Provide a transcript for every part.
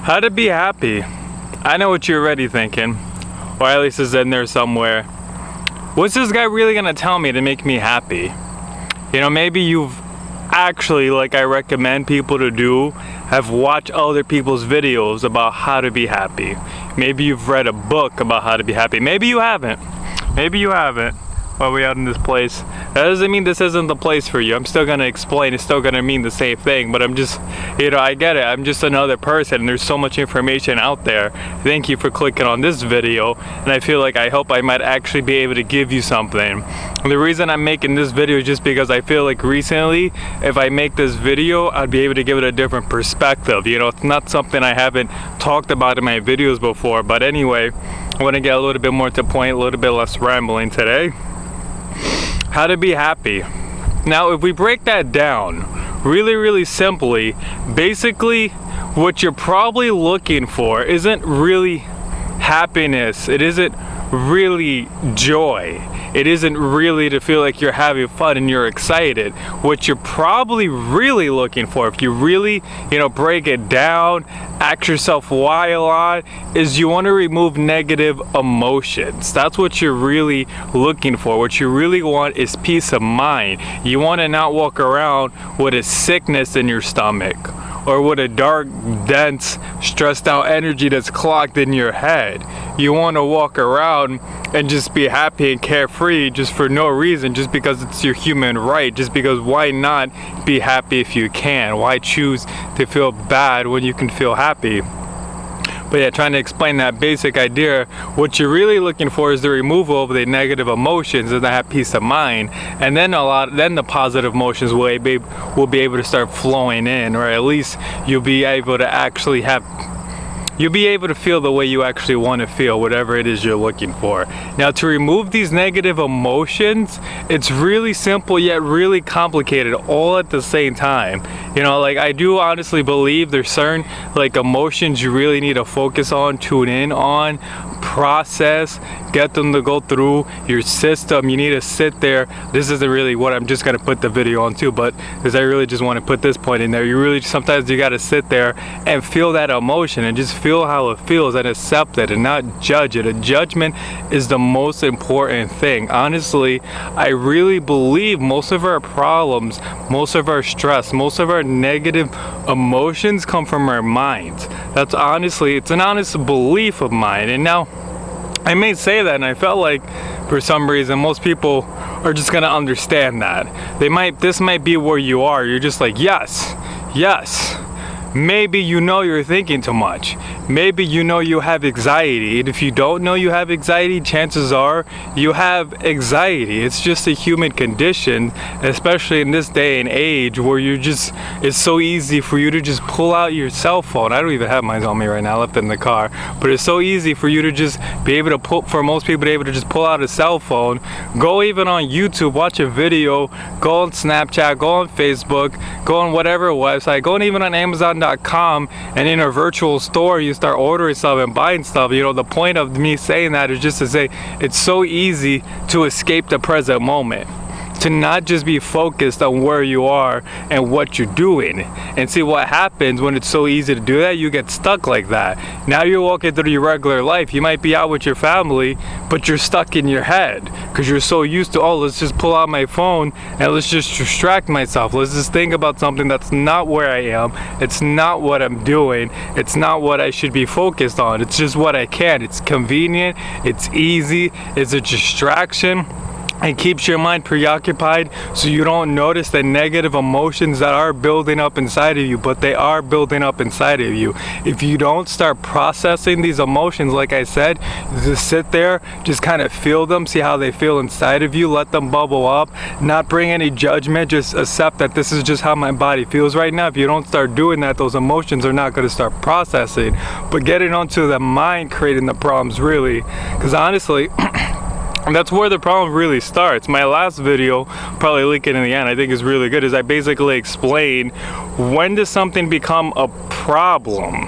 How to be happy. I know what you're already thinking, or at least it's in there somewhere. What's this guy really gonna tell me to make me happy? You know, maybe you've actually, like I recommend people to do, have watched other people's videos about how to be happy. Maybe you've read a book about how to be happy. Maybe you haven't. Maybe you haven't. While we're out in this place, that doesn't mean this isn't the place for you. I'm still gonna explain. It's still gonna mean the same thing, but I'm just, I get it. I'm just another person, and there's so much information out there. Thank you for clicking on this video, and I feel like I hope I might actually be able to give you something. And the reason I'm making this video is just because I feel like recently, if I make this video, I'd be able to give it a different perspective. You know, it's not something I haven't talked about in my videos before, but anyway, I want to get a little bit more to point, a little bit less rambling today. How to be happy. Now, if we break that down really simply, basically what you're probably looking for isn't really happiness. It isn't really joy. It isn't really to feel like you're having fun and you're excited. What you're probably really looking for, if you really, break it down, ask yourself why a lot, is you want to remove negative emotions. That's what you're really looking for. What you really want is peace of mind. You want to not walk around with a sickness in your stomach, or with a dark, dense, stressed out energy that's clogged in your head. You want to walk around and just be happy and carefree just for no reason, just because it's your human right, just because why not be happy if you can? Why choose to feel bad when you can feel happy? But yeah, trying to explain that basic idea, what you're really looking for is the removal of the negative emotions and that peace of mind, and then then the positive emotions will be able to start flowing in, or at least you'll be able to feel the way you actually want to feel, whatever it is you're looking for. Now, to remove these negative emotions, it's really simple yet really complicated all at the same time. I do honestly believe there's certain emotions you really need to focus on, tune in on, process, get them to go through your system. You need to sit there. This isn't really what I'm just gonna put the video on too, but because I really just want to put this point in there. Sometimes you got to sit there and feel that emotion and just feel how it feels and accept it and not judge it. A judgment is the most important thing. Honestly, I really believe most of our problems, most of our stress, most of our negative emotions come from our minds. It's an honest belief of mine. And now, I may say that, and I felt like for some reason most people are just gonna understand that. This might be where you are. You're just like, yes. Maybe you're thinking too much. Maybe you have anxiety. And if you don't know you have anxiety, chances are you have anxiety. It's just a human condition, especially in this day and age where it's so easy for you to just pull out your cell phone. I don't even have mine on me right now, I left it in the car. But it's so easy for you to just be able to for most people to be able to just pull out a cell phone, go even on YouTube, watch a video, go on Snapchat, go on Facebook, go on whatever website, go on even on Amazon.com, and in a virtual store you start ordering stuff and buying stuff. The point of me saying that is just to say it's so easy to escape the present moment, to not just be focused on where you are and what you're doing. And see what happens when it's so easy to do that, you get stuck like that. Now you're walking through your regular life. You might be out with your family, but you're stuck in your head because you're so used to, let's just pull out my phone and let's just distract myself. Let's just think about something that's not where I am. It's not what I'm doing. It's not what I should be focused on. It's just what I can. It's convenient. It's easy. It's a distraction. It keeps your mind preoccupied so you don't notice the negative emotions that are building up inside of you, but they are building up inside of you. If you don't start processing these emotions, like I said, just sit there, just kind of feel them, see how they feel inside of you, let them bubble up, not bring any judgment, just accept that this is just how my body feels right now. If you don't start doing that, those emotions are not going to start processing. But getting onto the mind creating the problems, really, because honestly, and that's where the problem really starts. My last video, probably link it in the end, I think is really good, is I basically explain when does something become a problem?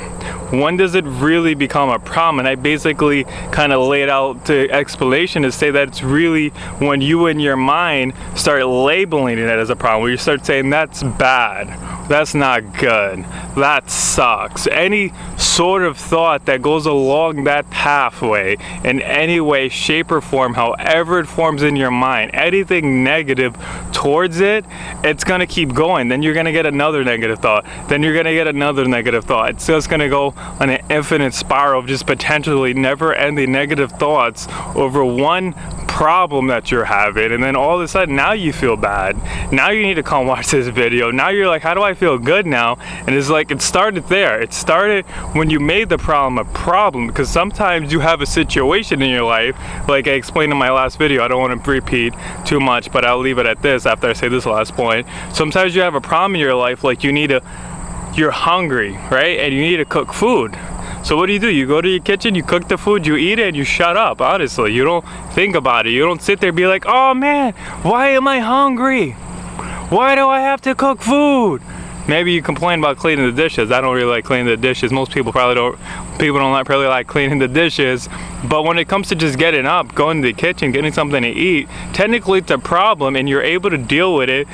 When does it really become a problem? And I basically kind of laid out the explanation to say that it's really when you in your mind start labeling it as a problem, where you start saying that's bad, That's not good. That sucks. Any sort of thought that goes along that pathway in any way, shape, or form, however it forms in your mind, anything negative towards it, it's gonna keep going. Then you're gonna get another negative thought. Then you're gonna get another negative thought. It's just gonna go on an infinite spiral of just potentially never-ending negative thoughts over one problem that you're having, and then all of a sudden now you feel bad. Now you need to come watch this video. Now you're like, how do I feel good now? And it's like, it started there. It started when you made the problem a problem, because sometimes you have a situation in your life, like I explained in my last video. I don't want to repeat too much, but I'll leave it at this after I say this last point. Sometimes you have a problem in your life, like you're hungry, right? And you need to cook food. So what do? You go to your kitchen, you cook the food, you eat it, and you shut up, honestly. You don't think about it. You don't sit there and be like, oh man, why am I hungry? Why do I have to cook food? Maybe you complain about cleaning the dishes. I don't really like cleaning the dishes. Most people probably don't. People don't really like cleaning the dishes. But when it comes to just getting up, going to the kitchen, getting something to eat, technically it's a problem, and you're able to deal with it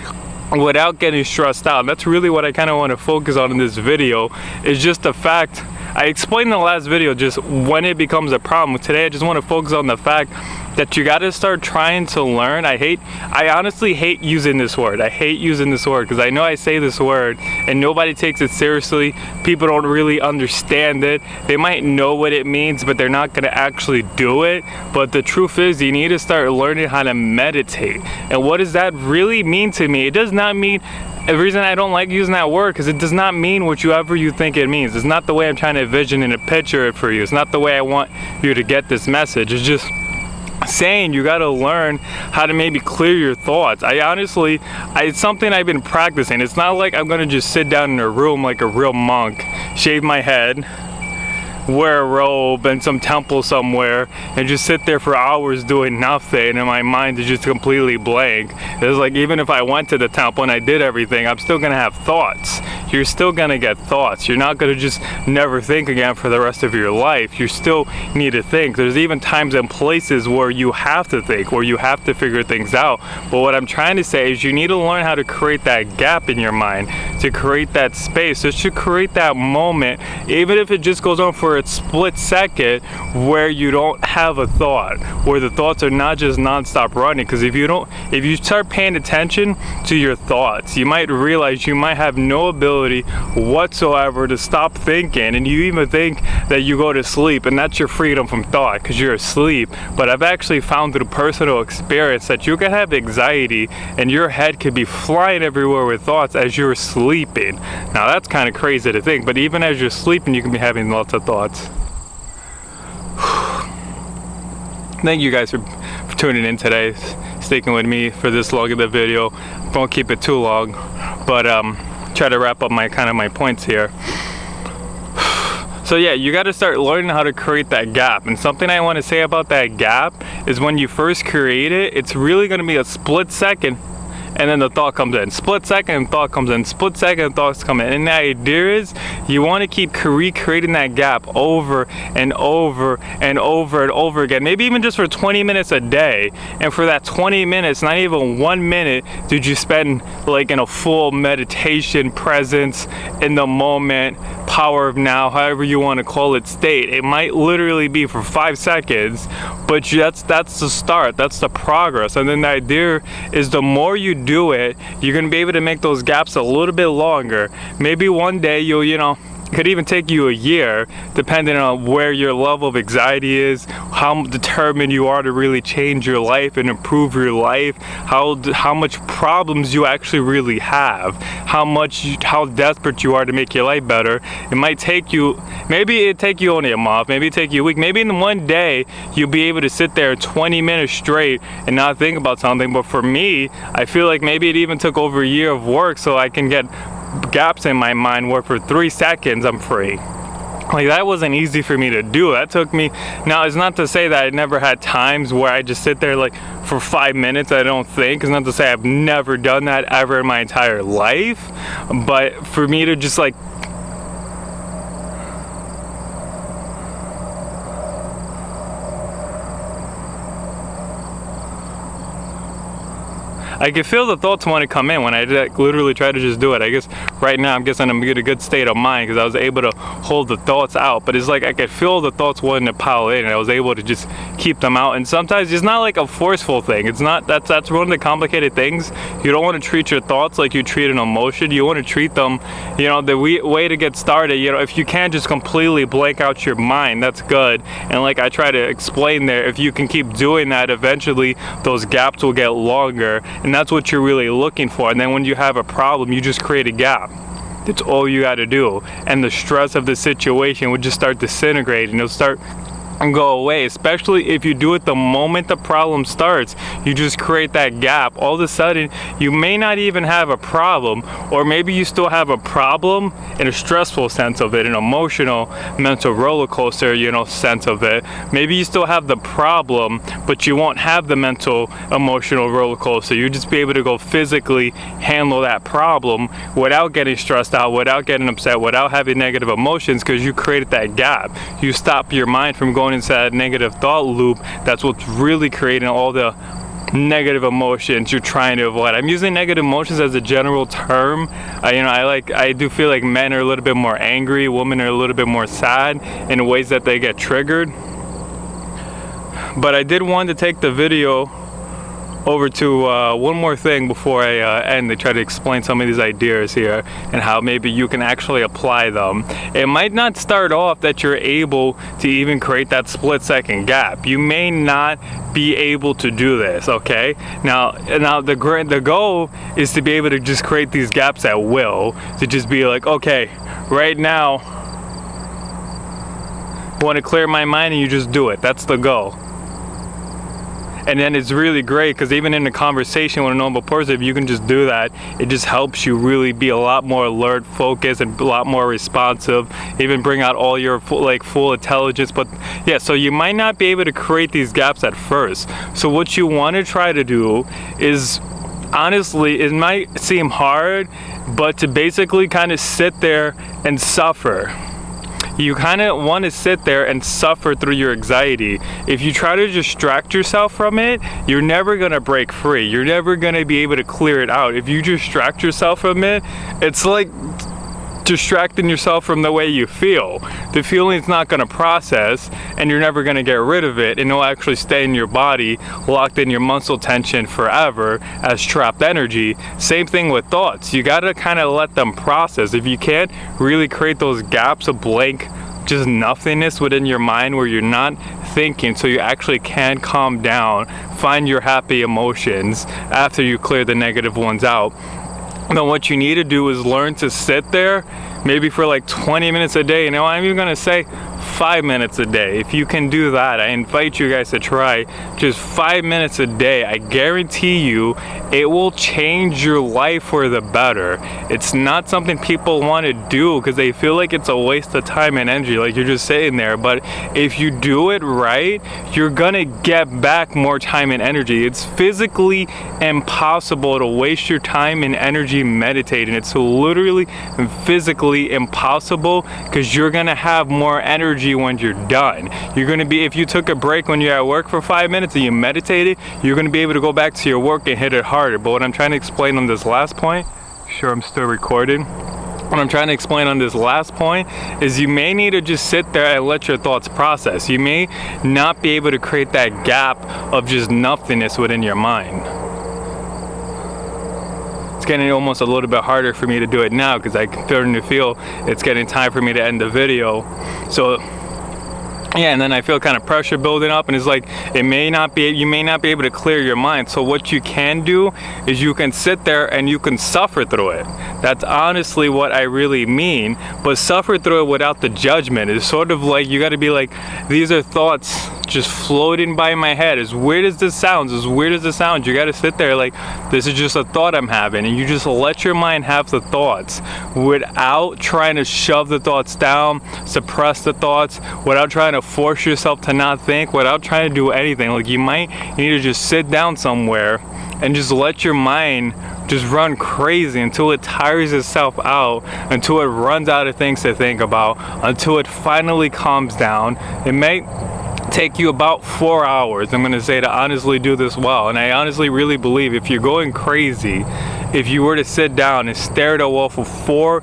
without getting stressed out. And that's really what I kind of want to focus on in this video, is just the fact. I explained in the last video just when it becomes a problem. Today I just want to focus on the fact that you got to start trying to learn. I honestly hate using this word. I hate using this word because I know I say this word and nobody takes it seriously. People don't really understand it. They might know what it means, but they're not going to actually do it. But the truth is, you need to start learning how to meditate. And what does that really mean to me? It does not mean, the reason I don't like using that word, because it does not mean whatever you think it means. It's not the way I'm trying to envision and picture it for you. It's not the way I want you to get this message. It's just saying you got to learn how to maybe clear your thoughts. It's something I've been practicing. It's not like I'm going to just sit down in a room like a real monk, shave my head, wear a robe in some temple somewhere, and just sit there for hours doing nothing, and my mind is just completely blank. It's like, even if I went to the temple and I did everything, I'm still gonna have thoughts. You're still gonna get thoughts. You're not gonna just never think again for the rest of your life. You still need to think. There's even times and places where you have to think, where you have to figure things out. But what I'm trying to say is, you need to learn how to create that gap in your mind, to create that space, just to create that moment, even if it just goes on for a split second, where you don't have a thought, where the thoughts are not just non-stop running. Because if you start paying attention to your thoughts, you might realize you might have no ability whatsoever to stop thinking, and you even think that you go to sleep, and that's your freedom from thought because you're asleep. But I've actually found through personal experience that you can have anxiety and your head could be flying everywhere with thoughts as you're sleeping. Now that's kind of crazy to think, but even as you're sleeping, you can be having lots of thoughts. Thank you guys for tuning in today, sticking with me for this long of the video. Won't keep it too long, but try to wrap up my points here. So yeah, you got to start learning how to create that gap. And something I want to say about that gap is, when you first create it, it's really going to be a split second, and then the thought comes in. Split second, thought comes in. Split second, thoughts come in. And the idea is, you want to keep recreating that gap over and over and over and over again. Maybe even just for 20 minutes a day. And for that 20 minutes, not even 1 minute did you spend like in a full meditation, presence, in the moment, power of now, however you want to call it, state. It might literally be for 5 seconds, but that's the start. That's the progress. And then the idea is, the more you do it, you're going to be able to make those gaps a little bit longer. Maybe one day it could even take you a year, depending on where your level of anxiety is, how determined you are to really change your life and improve your life, how much problems you actually really have, how desperate you are to make your life better. It might take you, maybe it take you only a month, maybe it take you a week, maybe in one day you'll be able to sit there 20 minutes straight and not think about something. But for me, I feel like maybe it even took over a year of work so I can get gaps in my mind where for 3 seconds I'm free. Like, that wasn't easy for me to do. That took me, now it's not to say that I never had times where I just sit there like for 5 minutes I don't think. It's not to say I've never done that ever in my entire life, but for me to just like I can feel the thoughts want to come in when I literally try to just do it. I guess right now I'm guessing I'm in a good state of mind because I was able to hold the thoughts out, but it's like I could feel the thoughts wanting to pile in, and I was able to just keep them out. And sometimes it's not like a forceful thing. It's not, that's one of the complicated things. You don't want to treat your thoughts like you treat an emotion. You want to treat them, you know, the way to get started, you know, if you can't just completely blank out your mind, that's good. And like I try to explain there, if you can keep doing that, eventually those gaps will get longer, and that's what you're really looking for. And then when you have a problem, you just create a gap. That's all you got to do, and the stress of the situation would just start disintegrating. It'll start and go away, especially if you do it the moment the problem starts. You just create that gap. All of a sudden, you may not even have a problem, or maybe you still have a problem in a stressful sense of it, an emotional, mental roller coaster, you know, sense of it. Maybe you still have the problem, but you won't have the mental, emotional roller coaster. You'll just be able to go physically handle that problem without getting stressed out, without getting upset, without having negative emotions, because you created that gap. You stop your mind from going into that negative thought loop. That's what's really creating all the negative emotions you're trying to avoid. I'm using negative emotions as a general term. You know, I do feel like men are a little bit more angry, women are a little bit more sad in ways that they get triggered. But I did want to take the video over to one more thing before I end, to try to explain some of these ideas here and how maybe you can actually apply them. It might not start off that you're able to even create that split-second gap. You may not be able to do this, okay? Now the goal is to be able to just create these gaps at will, to just be like, okay, right now I want to clear my mind, and you just do it. That's the goal. And then it's really great because even in a conversation with a normal person, if you can just do that, it just helps you really be a lot more alert, focused, and a lot more responsive, even bring out all your full intelligence. But yeah, so you might not be able to create these gaps at first. So what you want to try to do is, honestly, it might seem hard, but to basically kind of sit there and suffer. You kind of want to sit there and suffer through your anxiety. If you try to distract yourself from it, you're never going to break free. You're never going to be able to clear it out. If you distract yourself from it, it's like distracting yourself from the way you feel. The feeling's not going to process, and you're never going to get rid of it, and it'll actually stay in your body, locked in your muscle tension forever as trapped energy. Same thing with thoughts. You got to kind of let them process. If you can't really create those gaps of blank, just nothingness within your mind where you're not thinking, so you actually can calm down, find your happy emotions after you clear the negative ones out, then what you need to do is learn to sit there maybe for like 20 minutes a day. You know, I'm even gonna say 5 minutes a day. If you can do that, I invite you guys to try just 5 minutes a day. I guarantee you it will change your life for the better. It's not something people want to do because they feel like it's a waste of time and energy, like you're just sitting there. But if you do it right, you're gonna get back more time and energy. It's physically impossible to waste your time and energy meditating. It's literally and physically impossible because you're gonna have more energy when you're done. You're gonna be, if you took a break when you're at work for 5 minutes and you meditated, you're gonna be able to go back to your work and hit it harder. But what I'm trying to explain on this last point, sure, I'm still recording. What I'm trying to explain on this last point is you may need to just sit there and let your thoughts process. You may not be able to create that gap of just nothingness within your mind. It's getting almost a little bit harder for me to do it now because I'm starting to feel it's getting time for me to end the video. So yeah, and then I feel kind of pressure building up, and it's like you may not be able to clear your mind. So what you can do is you can sit there and you can suffer through it. That's honestly what I really mean. But suffer through it without the judgment. It's sort of like you got to be like, these are thoughts just floating by my head. As weird as this sounds, you got to sit there like, this is just a thought I'm having, and you just let your mind have the thoughts without trying to shove the thoughts down, suppress the thoughts, without trying to force yourself to not think, without trying to do anything. Like you need to just sit down somewhere and just let your mind just run crazy until it tires itself out, until it runs out of things to think about, until it finally calms down. It may take you about 4 hours, I'm gonna say, to honestly do this well. And I honestly really believe if you're going crazy, if you were to sit down and stare at a wall for 4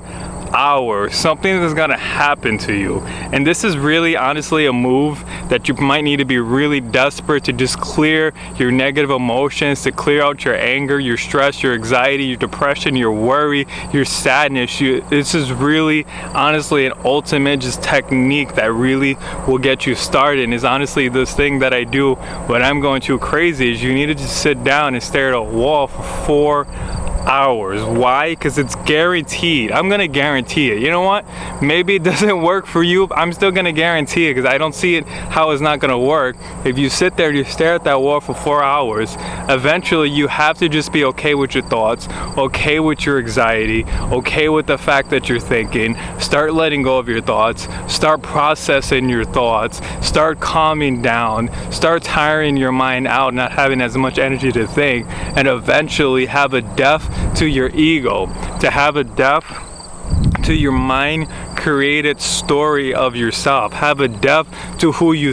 hours, something is gonna happen to you. And this is really honestly a move that you might need to be really desperate to just clear your negative emotions, to clear out your anger, your stress, your anxiety, your depression, your worry, your sadness. This is really honestly an ultimate just technique that really will get you started. And is honestly this thing that I do when I'm going too crazy is you need to just sit down and stare at a wall for 4 hours. Why? Because it's guaranteed. I'm gonna guarantee it. You know what? Maybe it doesn't work for you. I'm still gonna guarantee it because I don't see it how it's not gonna work. If you sit there and you stare at that wall for 4 hours, eventually you have to just be okay with your thoughts, okay with your anxiety, okay with the fact that you're thinking. Start letting go of your thoughts, start processing your thoughts, start calming down, start tiring your mind out, not having as much energy to think, and eventually have a death to your ego, to have a death to your mind created story of yourself. Have a death to who you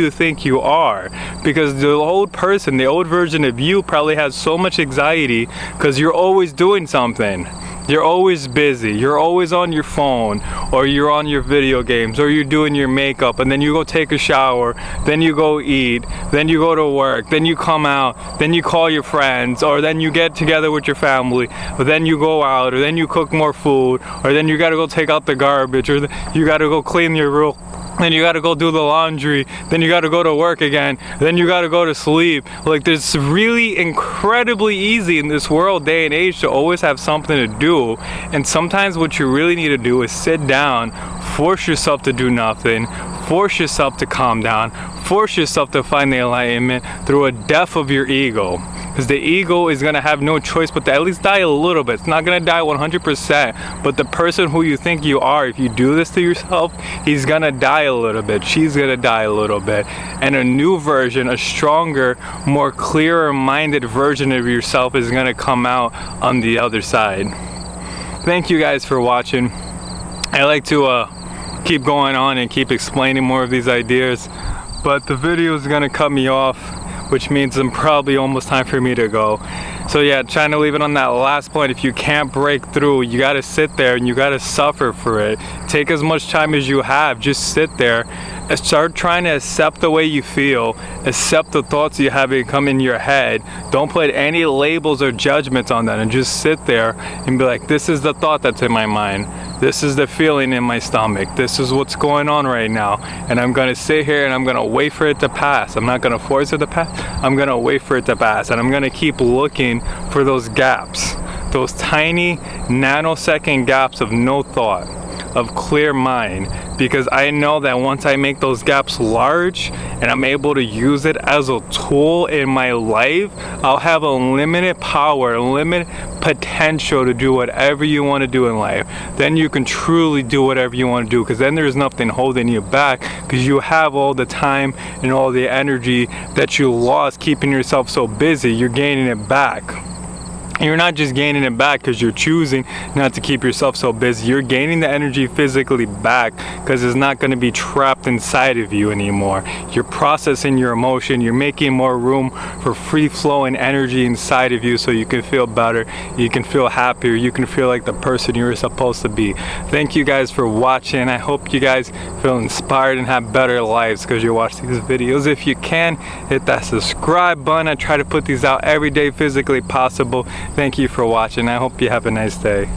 think you are, because the old person, the old version of you probably has so much anxiety because you're always doing something. You're always busy, you're always on your phone, or you're on your video games, or you're doing your makeup, and then you go take a shower, then you go eat, then you go to work, then you come out, then you call your friends, or then you get together with your family, or then you go out, or then you cook more food, or then you gotta go take out the garbage, or you gotta go clean your room. Then you gotta go do the laundry, then you gotta go to work again, then you gotta go to sleep. Like, it's really incredibly easy in this world, day and age, to always have something to do. And sometimes what you really need to do is sit down, force yourself to do nothing, force yourself to calm down, force yourself to find the enlightenment through a death of your ego. Because the ego is gonna have no choice but to at least die a little bit. It's not gonna die 100%, but the person who you think you are, if you do this to yourself, he's gonna die a little bit, she's gonna die a little bit. And a new version, a stronger, more clearer minded version of yourself is gonna come out on the other side. Thank you guys for watching. I like to keep going on and keep explaining more of these ideas, but the video is gonna cut me off, which means it's probably almost time for me to go. So yeah, trying to leave it on that last point. If you can't break through, you gotta sit there and you gotta suffer for it. Take as much time as you have, just sit there and start trying to accept the way you feel, accept the thoughts you have come in your head. Don't put any labels or judgments on that, and just sit there and be like, this is the thought that's in my mind. This is the feeling in my stomach. This is what's going on right now. And I'm gonna sit here and I'm gonna wait for it to pass. I'm not gonna force it to pass. I'm gonna wait for it to pass. And I'm gonna keep looking for those gaps, those tiny nanosecond gaps of no thought, of clear mind, because I know that once I make those gaps large and I'm able to use it as a tool in my life, I'll have unlimited power, unlimited potential to do whatever you want to do in life. Then you can truly do whatever you want to do, because then there's nothing holding you back, because you have all the time and all the energy that you lost keeping yourself so busy. You're gaining it back. You're not just gaining it back because you're choosing not to keep yourself so busy. You're gaining the energy physically back because it's not going to be trapped inside of you anymore. You're processing your emotion. You're making more room for free-flowing energy inside of you so you can feel better, you can feel happier, you can feel like the person you're supposed to be. Thank you guys for watching. I hope you guys feel inspired and have better lives because you're watching these videos. If you can, hit that subscribe button. I try to put these out every day physically possible. Thank you for watching. I hope you have a nice day.